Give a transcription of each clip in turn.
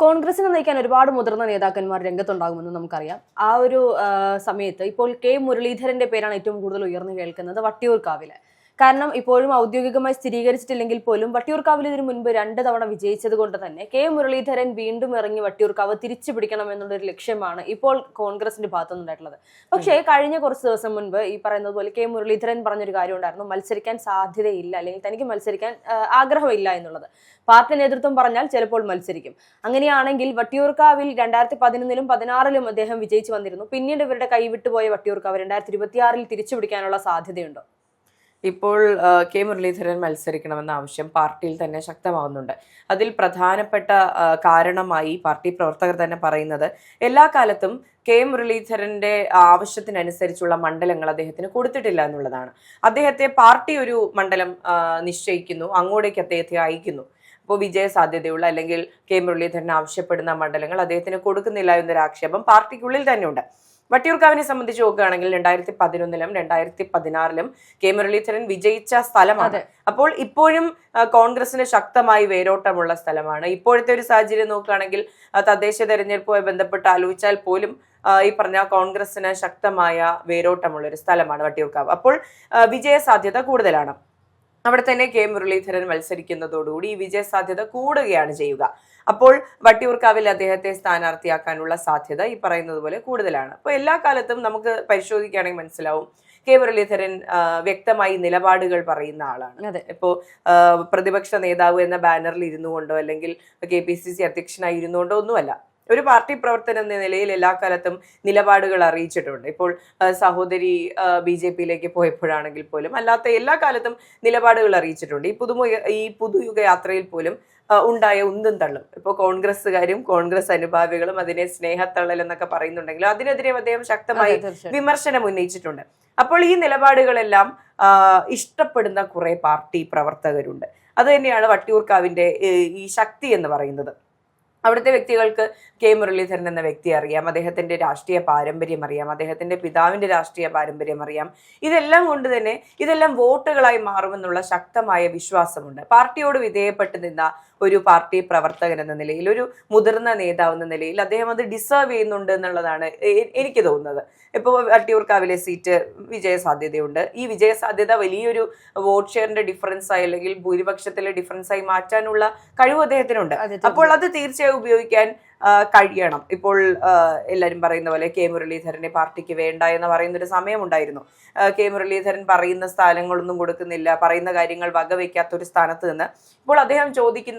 കോൺഗ്രസിനെ നയിക്കാൻ ഒരുപാട് മുതിർന്ന നേതാക്കന്മാർ രംഗത്തുണ്ടാകുമെന്ന് നമുക്കറിയാം. ആ ഒരു സമയത്ത് ഇപ്പോൾ കെ മുരളീധരന്റെ പേരാണ് ഏറ്റവും കൂടുതൽ ഉയർന്നു കേൾക്കുന്നത് വട്ടിയൂർക്കാവില്. കാരണം ഇപ്പോഴും ഔദ്യോഗികമായി സ്ഥിരീകരിച്ചിട്ടില്ലെങ്കിൽ പോലും വട്ടിയൂർക്കാവിൽ ഇതിനു മുൻപ് 2 തവണ വിജയിച്ചത് കൊണ്ട് തന്നെ കെ മുരളീധരൻ വീണ്ടും ഇറങ്ങി വട്ടിയൂർക്കാവ് തിരിച്ചു പിടിക്കണം എന്നുള്ളൊരു ലക്ഷ്യമാണ് ഇപ്പോൾ കോൺഗ്രസിന്റെ ഭാഗത്തുനിന്നുണ്ടായിട്ടുള്ളത്. പക്ഷേ കഴിഞ്ഞ കുറച്ച് ദിവസം മുൻപ് ഈ പറയുന്നത് പോലെ കെ മുരളീധരൻ പറഞ്ഞൊരു കാര്യം ഉണ്ടായിരുന്നു, മത്സരിക്കാൻ സാധ്യതയില്ല അല്ലെങ്കിൽ തനിക്ക് മത്സരിക്കാൻ ആഗ്രഹമില്ല എന്നുള്ളത്. പാർട്ടി നേതൃത്വം പറഞ്ഞാൽ ചിലപ്പോൾ മത്സരിക്കും. അങ്ങനെയാണെങ്കിൽ വട്ടിയൂർക്കാവിൽ 2011-ലും 2016-ലും അദ്ദേഹം വിജയിച്ചു വന്നിരുന്നു. പിന്നീട് ഇവരുടെ കൈവിട്ടുപോയ വട്ടിയൂർക്കാവ് 2026-ൽ തിരിച്ചുപിടിക്കാനുള്ള സാധ്യതയുണ്ടോ? ഇപ്പോൾ കെ മുരളീധരൻ മത്സരിക്കണമെന്ന ആവശ്യം പാർട്ടിയിൽ തന്നെ ശക്തമാവുന്നുണ്ട്. അതിൽ പ്രധാനപ്പെട്ട കാരണമായി പാർട്ടി പ്രവർത്തകർ തന്നെ പറയുന്നത്, എല്ലാ കാലത്തും കെ മുരളീധരന്റെ ആവശ്യത്തിനനുസരിച്ചുള്ള മണ്ഡലങ്ങൾ അദ്ദേഹത്തിന് കൊടുത്തിട്ടില്ല എന്നുള്ളതാണ്. അദ്ദേഹത്തെ പാർട്ടി ഒരു മണ്ഡലം നിശ്ചയിക്കുന്നു, അങ്ങോട്ടേക്ക് അദ്ദേഹത്തെ അയക്കുന്നു. അപ്പോൾ വിജയ സാധ്യതയുള്ള അല്ലെങ്കിൽ കെ മുരളീധരൻ ആവശ്യപ്പെടുന്ന മണ്ഡലങ്ങൾ അദ്ദേഹത്തിന് കൊടുക്കുന്നില്ല എന്നൊരു ആക്ഷേപം പാർട്ടിക്കുള്ളിൽ തന്നെയുണ്ട്. വട്ടിയൂർക്കാവിനെ സംബന്ധിച്ച് നോക്കുകയാണെങ്കിൽ 2011-ലും 2016-ലും കെ മുരളീധരൻ വിജയിച്ച സ്ഥലമാണ്. അപ്പോൾ ഇപ്പോഴും കോൺഗ്രസിന് ശക്തമായി വേരോട്ടമുള്ള സ്ഥലമാണ്. ഇപ്പോഴത്തെ ഒരു സാഹചര്യം നോക്കുകയാണെങ്കിൽ തദ്ദേശ തെരഞ്ഞെടുപ്പുമായി ബന്ധപ്പെട്ട് ആലോചിച്ചാൽ പോലും ഈ പറഞ്ഞ കോൺഗ്രസിന് ശക്തമായ വേരോട്ടമുള്ള ഒരു സ്ഥലമാണ് വട്ടിയൂർക്കാവ്. അപ്പോൾ വിജയ സാധ്യത കൂടുതലാണ്. അവിടെ തന്നെ കെ മുരളീധരൻ മത്സരിക്കുന്നതോടുകൂടി ഈ വിജയ സാധ്യത കൂടുകയാണ് ചെയ്യുക. അപ്പോൾ വട്ടിയൂർക്കാവിൽ അദ്ദേഹത്തെ സ്ഥാനാർത്ഥിയാക്കാനുള്ള സാധ്യത ഈ പറയുന്നത് പോലെ കൂടുതലാണ്. അപ്പോൾ എല്ലാ കാലത്തും നമുക്ക് പരിശോധിക്കുകയാണെങ്കിൽ മനസ്സിലാവും, കെ മുരളീധരൻ വ്യക്തമായി നിലപാടുകൾ പറയുന്ന ആളാണ്. ഇപ്പോ പ്രതിപക്ഷ നേതാവ് എന്ന ബാനറിൽ ഇരുന്നു കൊണ്ടോ അല്ലെങ്കിൽ KPCC അധ്യക്ഷനായി ഇരുന്നുകൊണ്ടോ ഒന്നുമല്ല, ഒരു പാർട്ടി പ്രവർത്തനം എന്ന നിലയിൽ എല്ലാ കാലത്തും നിലപാടുകൾ അറിയിച്ചിട്ടുണ്ട്. ഇപ്പോൾ സഹോദരി BJP-യിലേക്ക് പോയപ്പോഴാണെങ്കിൽ പോലും അല്ലാത്ത എല്ലാ കാലത്തും നിലപാടുകൾ അറിയിച്ചിട്ടുണ്ട്. ഈ പുതുയുഗ യാത്രയിൽ പോലും ഉണ്ടായ ഉന്തും തള്ളും, ഇപ്പോൾ കോൺഗ്രസ്സുകാരും കോൺഗ്രസ് അനുഭാവികളും അതിനെ സ്നേഹത്തള്ളൽ എന്നൊക്കെ പറയുന്നുണ്ടെങ്കിലും അതിനെതിരെ അദ്ദേഹം ശക്തമായി വിമർശനം ഉന്നയിച്ചിട്ടുണ്ട്. അപ്പോൾ ഈ നിലപാടുകളെല്ലാം ഇഷ്ടപ്പെടുന്ന കുറെ പാർട്ടി പ്രവർത്തകരുണ്ട്. അത് തന്നെയാണ് വട്ടിയൂർക്കാവിന്റെ ഈ ശക്തി എന്ന് പറയുന്നത്. അവിടുത്തെ വ്യക്തികൾക്ക് കെ മുരളീധരൻ എന്ന വ്യക്തി അറിയാം, അദ്ദേഹത്തിന്റെ രാഷ്ട്രീയ പാരമ്പര്യം അറിയാം, അദ്ദേഹത്തിന്റെ പിതാവിന്റെ രാഷ്ട്രീയ പാരമ്പര്യം അറിയാം. ഇതെല്ലാം കൊണ്ട് തന്നെ ഇതെല്ലാം വോട്ടുകളായി മാറുമെന്നുള്ള ശക്തമായ വിശ്വാസമുണ്ട്. പാർട്ടിയോട് വിധേയപ്പെട്ട് നിന്ന ഒരു പാർട്ടി പ്രവർത്തകൻ എന്ന നിലയിൽ, ഒരു മുതിർന്ന നേതാവ് എന്ന നിലയിൽ അദ്ദേഹം അത് ഡിസേർവ് ചെയ്യുന്നുണ്ട് എന്നുള്ളതാണ് എനിക്ക് തോന്നുന്നത്. ഇപ്പോൾ വട്ടിയൂർക്കാവിലെ സീറ്റ് വിജയ സാധ്യതയുണ്ട്. ഈ വിജയ സാധ്യത വലിയൊരു വോട്ട് ഷെയറിന്റെ ഡിഫറൻസ് ആയി അല്ലെങ്കിൽ ഭൂരിപക്ഷത്തിലെ ഡിഫറൻസ് ആയി മാറ്റാനുള്ള കഴിവ് അദ്ദേഹത്തിനുണ്ട്. അപ്പോൾ അത് തീർച്ചയായും ഉപയോഗിക്കാൻ കഴിയണം. ഇപ്പോൾ എല്ലാവരും പറയുന്ന പോലെ കെ മുരളീധരനെ പാർട്ടിക്ക് വേണ്ട എന്ന് പറയുന്നൊരു സമയമുണ്ടായിരുന്നു. കെ മുരളീധരൻ പറയുന്ന സ്ഥാനങ്ങളൊന്നും കൊടുക്കുന്നില്ല, പറയുന്ന കാര്യങ്ങൾ വകവയ്ക്കാത്ത ഒരു സ്ഥാനത്ത് നിന്ന് ഇപ്പോൾ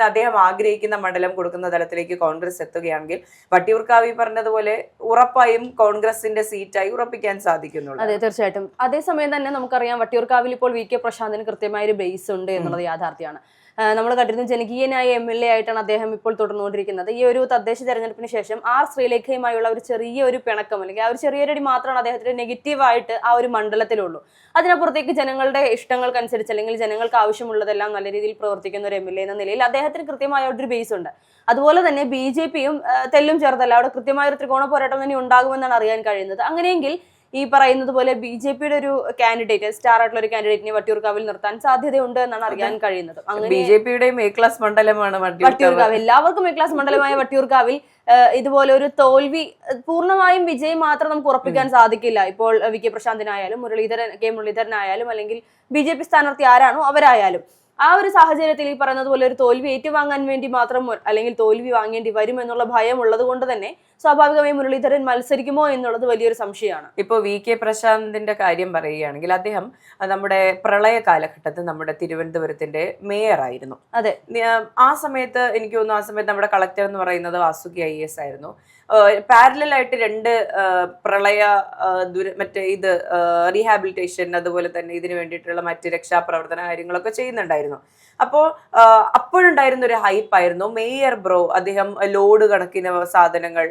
അദ്ദേഹം ആഗ്രഹിക്കുന്ന മണ്ഡലം കൊടുക്കുന്ന തലത്തിലേക്ക് കോൺഗ്രസ് എത്തുകയാണെങ്കിൽ വട്ടിയൂർക്കാവ് പറഞ്ഞതുപോലെ ഉറപ്പായും കോൺഗ്രസിന്റെ സീറ്റായി ഉറപ്പിക്കാൻ സാധിക്കുന്നുള്ളൂ. അതെ, തീർച്ചയായിട്ടും. അതേസമയം തന്നെ നമുക്കറിയാം വട്ടിയൂർക്കാവിൽ ഇപ്പോൾ VK പ്രശാന്തിന് കൃത്യമായ ഒരു ബേസ് ഉണ്ട് എന്നുള്ളത് യാഥാർത്ഥ്യമാണ്. നമ്മൾ കണ്ടിരുന്നു, ജനകീയനായ MLA ആയിട്ടാണ് അദ്ദേഹം ഇപ്പോൾ തുടർന്നുകൊണ്ടിരിക്കുന്നത്. ഈ ഒരു തദ്ദേശ തെരഞ്ഞെടുപ്പിന് ശേഷം ശ്രീലേഖയുമായുള്ള ഒരു ചെറിയൊരു പിണക്കം അല്ലെങ്കിൽ ആ ഒരു ചെറിയൊരടി മാത്രമാണ് അദ്ദേഹത്തിന്റെ നെഗറ്റീവായിട്ട് ആ ഒരു മണ്ഡലത്തിലുള്ളൂ. അതിനപ്പുറത്തേക്ക് ജനങ്ങളുടെ ഇഷ്ടങ്ങൾക്കനുസരിച്ച് അല്ലെങ്കിൽ ജനങ്ങൾക്ക് ആവശ്യമുള്ളതെല്ലാം നല്ല രീതിയിൽ പ്രവർത്തിക്കുന്ന ഒരു MLA എന്ന നിലയിൽ അദ്ദേഹത്തിന് കൃത്യമായ ഒരു ബേസ് ഉണ്ട്. അതുപോലെ തന്നെ BJP-യും തെല്ലും ചേർത്തല്ല, അവിടെ കൃത്യമായ ഒരു ത്രികോണ പോരാട്ടം തന്നെ ഉണ്ടാകുമെന്നാണ് അറിയാൻ കഴിയുന്നത്. അങ്ങനെയെങ്കിൽ ഈ പറയുന്നത് പോലെ BJP-യുടെ ഒരു കാൻഡിഡേറ്റ്, സ്റ്റാർ ആയിട്ടുള്ള ഒരു കാൻഡിഡേറ്റിനെ വട്ടിയൂർക്കാവിൽ നിർത്താൻ സാധ്യതയുണ്ട് എന്നാണ് അറിയാൻ കഴിയുന്നത്. അങ്ങനെ BJP-യുടെയും A ക്ലാസ് മണ്ഡലമാണ് വട്ടിയൂർക്കാവ്. എല്ലാവർക്കും A ക്ലാസ് മണ്ഡലമായ വട്ടിയൂർക്കാവിൽ ഇതുപോലെ ഒരു തോൽവി, പൂർണ്ണമായും വിജയം മാത്രം നമുക്ക് ഉറപ്പിക്കാൻ സാധിക്കില്ല. ഇപ്പോൾ VK പ്രശാന്തിനായാലും കെ മുരളീധരനായാലും അല്ലെങ്കിൽ BJP സ്ഥാനാർത്ഥി ആരാണോ അവരായാലും ആ ഒരു സാഹചര്യത്തിൽ ഈ പറയുന്നത് പോലെ ഒരു തോൽവി ഏറ്റുവാങ്ങാൻ വേണ്ടി മാത്രം അല്ലെങ്കിൽ തോൽവി വാങ്ങേണ്ടി വരും എന്നുള്ള ഭയം ഉള്ളത് കൊണ്ട് തന്നെ സ്വാഭാവികമായും മുരളീധരൻ മത്സരിക്കുമോ എന്നുള്ളത് വലിയൊരു സംശയമാണ്. ഇപ്പോൾ VK പ്രശാന്തിന്റെ കാര്യം പറയുകയാണെങ്കിൽ അദ്ദേഹം നമ്മുടെ പ്രളയ കാലഘട്ടത്തിൽ നമ്മുടെ തിരുവനന്തപുരത്തിന്റെ മേയർ ആയിരുന്നു. അതെ, ആ സമയത്ത് എനിക്ക് തോന്നുന്നു, ആ സമയത്ത് നമ്മുടെ കളക്ടർ എന്ന് പറയുന്നത് വാസുകി IAS ആയിരുന്നു. പാരലായിട്ട് 2 പ്രളയ റീഹാബിലിറ്റേഷൻ, അതുപോലെ തന്നെ ഇതിനു വേണ്ടിയിട്ടുള്ള മറ്റ് രക്ഷാപ്രവർത്തന കാര്യങ്ങളൊക്കെ ചെയ്യുന്നുണ്ടായിരുന്നു. അപ്പോൾ അപ്പോഴുണ്ടായിരുന്ന ഒരു ഹൈപ്പായിരുന്നു മേയർ ബ്രോ, അദ്ദേഹം ലോഡ് കണക്കിന് സാധനങ്ങൾ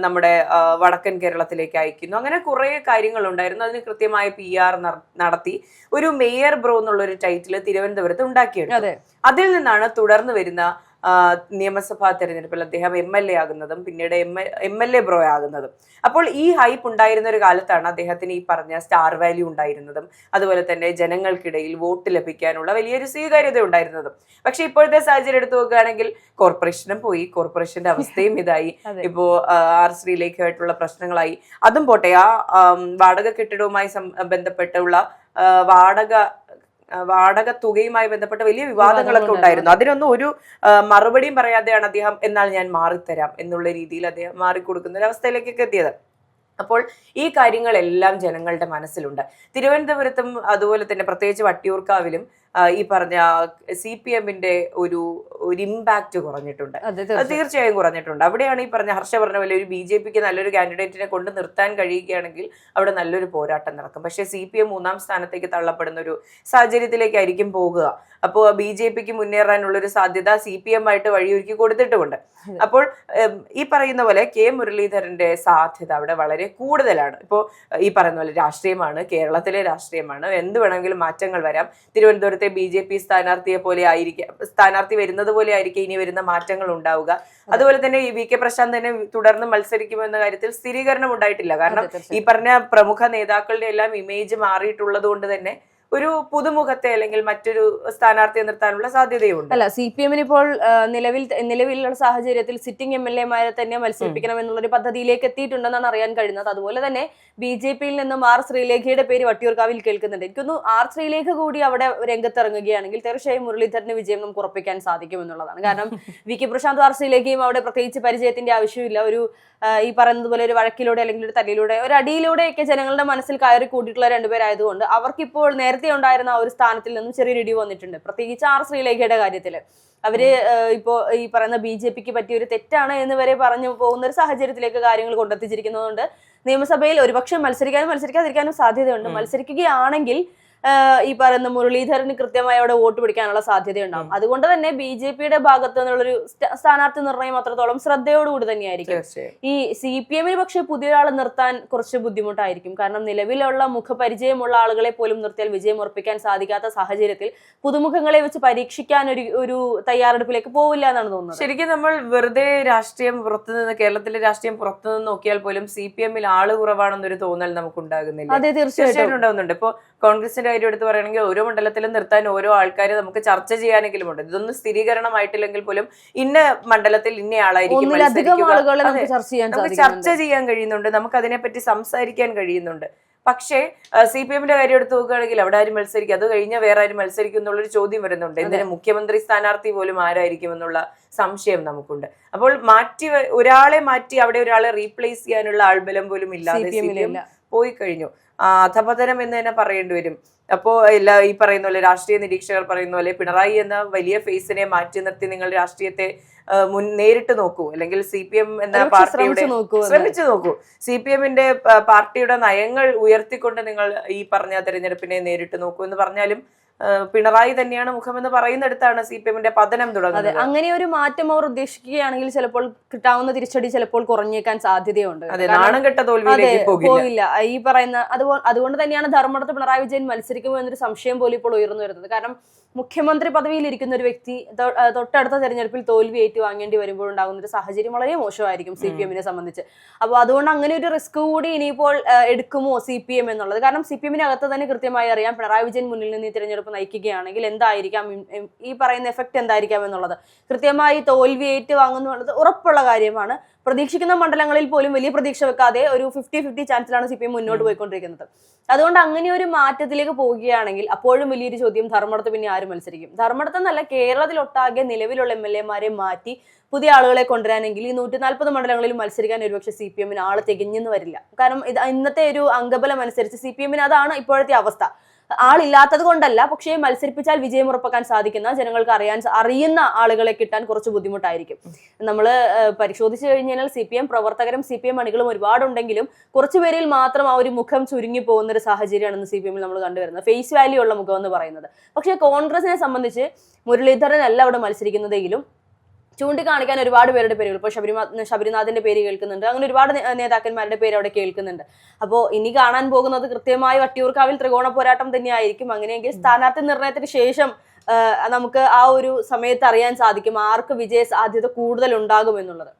നമ്മുടെ വടക്കൻ കേരളത്തിലേക്ക് അയക്കുന്നു. അങ്ങനെ കുറെ കാര്യങ്ങൾ ഉണ്ടായിരുന്നു. അതിന് കൃത്യമായ PR നടത്തി ഒരു മേയർ ബ്രോ എന്നുള്ളൊരു ടൈറ്റിൽ തിരുവനന്തപുരത്ത് ഉണ്ടാക്കിയെടുത്തു. അതിൽ നിന്നാണ് തുടർന്ന് വരുന്ന നിയമസഭാ തെരഞ്ഞെടുപ്പിൽ അദ്ദേഹം MLA ആകുന്നതും പിന്നീട് MLA ബ്രോ ആകുന്നതും. അപ്പോൾ ഈ ഹൈപ്പ് ഉണ്ടായിരുന്ന ഒരു കാലത്താണ് അദ്ദേഹത്തിന് ഈ പറഞ്ഞ സ്റ്റാർ വാല്യൂ ഉണ്ടായിരുന്നതും അതുപോലെ തന്നെ ജനങ്ങൾക്കിടയിൽ വോട്ട് ലഭിക്കാനുള്ള വലിയൊരു സ്വീകാര്യത ഉണ്ടായിരുന്നതും. പക്ഷെ ഇപ്പോഴത്തെ സാഹചര്യം എടുത്തു നോക്കുകയാണെങ്കിൽ കോർപ്പറേഷനും പോയി, കോർപ്പറേഷന്റെ അവസ്ഥയും ഇതായി. ഇപ്പോ ആർ ശ്രീലേഖയായിട്ടുള്ള പ്രശ്നങ്ങളായി. അതും പോട്ടെ, ആ വാടക കെട്ടിടവുമായി ബന്ധപ്പെട്ടുള്ള വാടക തുകയുമായി ബന്ധപ്പെട്ട വലിയ വിവാദങ്ങളൊക്കെ ഉണ്ടായിരുന്നു. അതിനൊന്നും ഒരു മറുപടിയും പറയാതെയാണ് അദ്ദേഹം എന്നാൽ ഞാൻ മാറിത്തരാം എന്നുള്ള രീതിയിൽ അദ്ദേഹം മാറിക്കൊടുക്കുന്ന ഒരു അവസ്ഥയിലേക്കൊക്കെ എത്തിയത്. അപ്പോൾ ഈ കാര്യങ്ങളെല്ലാം ജനങ്ങളുടെ മനസ്സിലുണ്ട്. തിരുവനന്തപുരത്തും അതുപോലെ തന്നെ പ്രത്യേകിച്ച് വട്ടിയൂർക്കാവിലും ഈ പറഞ്ഞ CPM-ന്റെ ഒരു ഇമ്പാക്ട് കുറഞ്ഞിട്ടുണ്ട്, തീർച്ചയായും കുറഞ്ഞിട്ടുണ്ട്. അവിടെയാണ് ഈ പറഞ്ഞ ഹർഷ പറഞ്ഞ പോലെ ഒരു BJP-ക്ക് നല്ലൊരു കാൻഡിഡേറ്റിനെ കൊണ്ട് നിർത്താൻ കഴിയുകയാണെങ്കിൽ അവിടെ നല്ലൊരു പോരാട്ടം നടക്കും. പക്ഷെ CPM 3-ാം സ്ഥാനത്തേക്ക് തള്ളപ്പെടുന്ന ഒരു സാഹചര്യത്തിലേക്കായിരിക്കും പോകുക. അപ്പോൾ BJP-ക്ക് മുന്നേറാനുള്ള ഒരു സാധ്യത CPM-ആയിട്ട് വഴിയൊരുക്കി കൊടുത്തിട്ടുമുണ്ട്. അപ്പോൾ ഈ പറയുന്ന പോലെ മുരളീധരന്റെ സാധ്യത അവിടെ വളരെ കൂടുതലാണ്. ഇപ്പോൾ ഈ പറയുന്ന പോലെ രാഷ്ട്രീയമാണ്, കേരളത്തിലെ രാഷ്ട്രീയമാണ്, എന്ത് വേണമെങ്കിലും മാറ്റങ്ങൾ വരാം. തിരുവനന്തപുരത്തെ BJP സ്ഥാനാർത്ഥി വരുന്നത് പോലെ ആയിരിക്കും ഇനി വരുന്ന മാറ്റങ്ങൾ ഉണ്ടാവുക. അതുപോലെ തന്നെ ഈ VK പ്രശാന്ത് തന്നെ തുടർന്ന് മത്സരിക്കുമെന്ന കാര്യത്തിൽ സ്ഥിരീകരണം ഉണ്ടായിട്ടില്ല. കാരണം ഈ പറഞ്ഞ പ്രമുഖ നേതാക്കളുടെ എല്ലാം ഇമേജ് മാറിയിട്ടുള്ളത് കൊണ്ട് തന്നെ ഒരു പുതുമുഖത്തെ അല്ലെങ്കിൽ മറ്റൊരു സ്ഥാനാർത്ഥിയെ നിർത്താനുള്ള സാധ്യതയുണ്ട്. അല്ല, CPM-ന് ഇപ്പോൾ നിലവിലുള്ള സാഹചര്യത്തിൽ സിറ്റിംഗ് MLA-മാരെ തന്നെ മത്സരിപ്പിക്കണം എന്നുള്ളൊരു പദ്ധതിയിലേക്ക് എത്തിയിട്ടുണ്ടെന്നാണ് അറിയാൻ കഴിയുന്നത്. അതുപോലെ തന്നെ BJP-യിൽ നിന്നും ആർ ശ്രീലേഖയുടെ പേര് വട്ടിയൂർക്കാവിൽ കേൾക്കുന്നുണ്ട്. എനിക്കൊന്നു ആർ ശ്രീലേഖ കൂടി അവിടെ രംഗത്തിറങ്ങുകയാണെങ്കിൽ തീർച്ചയായും മുരളീധരന് വിജയം നമുക്ക് ഉറപ്പിക്കാൻ സാധിക്കും എന്നുള്ളതാണ്. കാരണം VK പ്രശാന്ത് ആർ ശ്രീലേഖയും അവിടെ പ്രത്യേകിച്ച് പരിചയത്തിന്റെ ആവശ്യമില്ല. ഒരു ഈ പറയുന്നത് പോലെ ഒരു വഴക്കിലൂടെ അല്ലെങ്കിൽ ഒരു തല്ലിലൂടെ ഒരു അടിയിലൂടെയൊക്കെ ജനങ്ങളുടെ മനസ്സിൽ കയറി കൂട്ടിയിട്ടുള്ള രണ്ടുപേരായതുകൊണ്ട് അവർക്കിപ്പോൾ നേരത്തെ ഉണ്ടായിരുന്ന ആ ഒരു സ്ഥാനത്തിൽ നിന്നും ചെറിയൊരു ഇടിവ് വന്നിട്ടുണ്ട്. പ്രത്യേകിച്ച് ആർ ശ്രീലേഖയുടെ കാര്യത്തിൽ അവര് ഇപ്പോ ഈ പറയുന്ന BJP-ക്ക് പറ്റിയ ഒരു തെറ്റാണ് എന്ന് വരെ പറഞ്ഞു പോകുന്ന ഒരു സാഹചര്യത്തിലേക്ക് കാര്യങ്ങൾ കൊണ്ടെത്തിച്ചിരിക്കുന്നതുകൊണ്ട് നിയമസഭയിൽ ഒരുപക്ഷെ മത്സരിക്കാതിരിക്കാനും സാധ്യതയുണ്ട്. മത്സരിക്കുകയാണെങ്കിൽ ഈ പറയുന്ന മുരളീധരന് കൃത്യമായി അവിടെ വോട്ട് പിടിക്കാനുള്ള സാധ്യതയുണ്ടാവും. അതുകൊണ്ട് തന്നെ BJP-യുടെ ഭാഗത്ത് നിന്നുള്ളൊരു സ്ഥാനാർത്ഥി നിർണയം അത്രത്തോളം ശ്രദ്ധയോടുകൂടി തന്നെയായിരിക്കും. ഈ CPM-ന് പക്ഷെ പുതിയ ഒരാളെ നിർത്താൻ കുറച്ച് ബുദ്ധിമുട്ടായിരിക്കും. കാരണം നിലവിലുള്ള മുഖപരിചയമുള്ള ആളുകളെ പോലും നിർത്തിയാൽ വിജയം ഉറപ്പിക്കാൻ സാധിക്കാത്ത സാഹചര്യത്തിൽ പുതുമുഖങ്ങളെ വെച്ച് പരീക്ഷിക്കാൻ ഒരു തയ്യാറെടുപ്പിലേക്ക് പോവില്ല എന്നാണ് തോന്നുന്നത്. ശരിക്കും നമ്മൾ വെറുതെ രാഷ്ട്രീയം പുറത്തുനിന്ന്, കേരളത്തിലെ രാഷ്ട്രീയം പുറത്തുനിന്ന് നോക്കിയാൽ പോലും CPM-ൽ ആള് കുറവാണെന്നൊരു തോന്നൽ നമുക്ക് ഉണ്ടാകുന്നില്ല. അതെ, തീർച്ചയായിട്ടും ഉണ്ടാകുന്നുണ്ട്. ഇപ്പൊ കോൺഗ്രസിന്റെ കാര്യം എടുത്ത് പറയുകയാണെങ്കിൽ ഓരോ മണ്ഡലത്തിലും നിർത്താൻ ഓരോ ആൾക്കാരെ നമുക്ക് ചർച്ച ചെയ്യാനെങ്കിലും ഉണ്ട്. ഇതൊന്നും സ്ഥിരീകരണമായിട്ടില്ലെങ്കിൽ പോലും ഇന്ന മണ്ഡലത്തിൽ ഇന്ന ആളായിരിക്കും നമുക്ക് ചർച്ച ചെയ്യാൻ കഴിയുന്നുണ്ട്, നമുക്ക് അതിനെപ്പറ്റി സംസാരിക്കാൻ കഴിയുന്നുണ്ട്. പക്ഷേ CPM-ന്റെ കാര്യം എടുത്ത് നോക്കുകയാണെങ്കിൽ അവിടെ ആരും മത്സരിക്കും, അത് കഴിഞ്ഞാൽ വേറെ ആരും മത്സരിക്കും എന്നുള്ളൊരു ചോദ്യം വരുന്നുണ്ട്. എന്തിന് മുഖ്യമന്ത്രി സ്ഥാനാർത്ഥി പോലും ആരായിരിക്കും എന്നുള്ള സംശയം നമുക്കുണ്ട്. അപ്പോൾ ഒരാളെ മാറ്റി അവിടെ ഒരാളെ റീപ്ലേസ് ചെയ്യാനുള്ള ആൾബലം പോലും ഇല്ലാതെ CPM പോയി കഴിഞ്ഞു. അധപതനം എന്ന് തന്നെ പറയേണ്ടി വരും. അപ്പോ ഈ പറയുന്ന പോലെ രാഷ്ട്രീയ നിരീക്ഷകർ പറയുന്ന പോലെ പിണറായി എന്ന വലിയ ഫേസിനെ മാറ്റി നിർത്തി നിങ്ങൾ രാഷ്ട്രീയത്തെ നേരിട്ട് നോക്കൂ, അല്ലെങ്കിൽ CPM എന്ന പാർട്ടിയുടെ ശ്രമിച്ചു നോക്കൂ. CPM-ന്റെ പാർട്ടിയുടെ നയങ്ങൾ ഉയർത്തിക്കൊണ്ട് നിങ്ങൾ ഈ പറഞ്ഞ തെരഞ്ഞെടുപ്പിനെ നേരിട്ട് നോക്കൂ എന്ന് പറഞ്ഞാലും പിണറായി തന്നെയാണ് മുഖമെന്ന് പറയുന്നിടത്താണ് CPM-ന്റെ പതനം തുടങ്ങുന്നത്. അങ്ങനെ ഒരു മാറ്റം അവർ ഉദ്ദേശിക്കുകയാണെങ്കിൽ ചിലപ്പോൾ കിട്ടാവുന്ന തിരിച്ചടി ചിലപ്പോൾ കുറഞ്ഞേക്കാൻ സാധ്യതയുണ്ട്. നാണം കെട്ട തോൽവിയിലേക്ക് പോവില്ല. ഈ പറയുന്ന അതുകൊണ്ട് തന്നെയാണ് ധർമ്മടത്ത് പിണറായി വിജയൻ മത്സരിക്കുമോ എന്നൊരു സംശയം പോലും ഇപ്പോൾ ഉയർന്നു വരുന്നത്. കാരണം മുഖ്യമന്ത്രി പദവിയിൽ ഇരിക്കുന്ന ഒരു വ്യക്തി തൊട്ടടുത്ത തെരഞ്ഞെടുപ്പിൽ തോൽവി ഏറ്റുവാങ്ങേണ്ടി വരുമ്പോൾ ഉണ്ടാകുന്ന ഒരു സാഹചര്യം വളരെ മോശമായിരിക്കും CPM-നെ സംബന്ധിച്ച്. അപ്പോൾ അതുകൊണ്ട് അങ്ങനെ ഒരു റിസ്ക് കൂടി ഇനിയിപ്പോൾ എടുക്കുമോ CPM എന്നുള്ളത്. കാരണം CPM-നകത്ത് തന്നെ കൃത്യമായി അറിയാം പിണറായി വിജയൻ മുന്നിൽ നിന്ന് ഈ തിരഞ്ഞെടുപ്പ് നയിക്കുകയാണെങ്കിൽ എന്തായിരിക്കാം ഈ പറയുന്ന എഫക്ട് എന്തായിരിക്കാം എന്നുള്ളത്. കൃത്യമായി തോൽവി ഏറ്റുവാങ്ങുന്നത് ഉറപ്പുള്ള കാര്യമാണ്. പ്രതീക്ഷിക്കുന്ന മണ്ഡലങ്ങളിൽ പോലും വലിയ പ്രതീക്ഷ വെക്കാതെ ഒരു 50-50 ചാൻസിലാണ് CPM മുന്നോട്ട് പോയിക്കൊണ്ടിരിക്കുന്നത്. അതുകൊണ്ട് അങ്ങനെ ഒരു മാറ്റത്തിലേക്ക് പോവുകയാണെങ്കിൽ അപ്പോഴും വലിയൊരു ചോദ്യം ധർമ്മടത്ത് പിന്നെ ആര് മത്സരിക്കും? ധർമ്മടത്തെന്നല്ല, കേരളത്തിലൊട്ടാകെ നിലവിലുള്ള MLA-മാരെ മാറ്റി പുതിയ ആളുകളെ കൊണ്ടുവരാനെങ്കിൽ ഈ 140 മണ്ഡലങ്ങളിൽ മത്സരിക്കാൻ ഒരുപക്ഷെ CPM-ന് ആള് തികഞ്ഞെന്ന് വരില്ല. കാരണം ഇന്നത്തെ ഒരു അംഗബലം അനുസരിച്ച് CPM-ന് അതാണ് ഇപ്പോഴത്തെ അവസ്ഥ. ആളില്ലാത്തത് കൊണ്ടല്ല, പക്ഷേ മത്സരിപ്പിച്ചാൽ വിജയം ഉറപ്പാക്കാൻ സാധിക്കുന്ന ജനങ്ങൾക്ക് അറിയുന്ന ആളുകളെ കിട്ടാൻ കുറച്ച് ബുദ്ധിമുട്ടായിരിക്കും. നമ്മൾ പരിശോധിച്ചു കഴിഞ്ഞാൽ CPM പ്രവർത്തകരും CPM അണികളും ഒരുപാടുണ്ടെങ്കിലും കുറച്ചുപേരിൽ മാത്രം ആ ഒരു മുഖം ചുരുങ്ങി പോകുന്ന ഒരു സാഹചര്യമാണ് CPM-ൽ നമ്മൾ കണ്ടുവരുന്നത്, ഫേസ് വാല്യൂ ഉള്ള മുഖം എന്ന് പറയുന്നത്. പക്ഷേ കോൺഗ്രസിനെ സംബന്ധിച്ച് മുരളീധരനല്ല അവിടെ മത്സരിക്കുന്നതെങ്കിലും ചൂണ്ടിക്കാണിക്കാൻ ഒരുപാട് പേരുടെ പേരുകൾ, ഇപ്പോൾ ശബരിനാഥിന്റെ പേര് കേൾക്കുന്നുണ്ട്, അങ്ങനെ ഒരുപാട് നേതാക്കന്മാരുടെ പേര് അവിടെ കേൾക്കുന്നുണ്ട്. അപ്പോൾ ഇനി കാണാൻ പോകുന്നത് കൃത്യമായി വട്ടിയൂർക്കാവിൽ ത്രികോണ പോരാട്ടം തന്നെയായിരിക്കും. അങ്ങനെയെങ്കിൽ സ്ഥാനാർത്ഥി നിർണയത്തിന് ശേഷം നമുക്ക് ആ ഒരു സമയത്ത് അറിയാൻ സാധിക്കും ആർക്ക് വിജയ സാധ്യത കൂടുതൽ ഉണ്ടാകും എന്നുള്ളത്?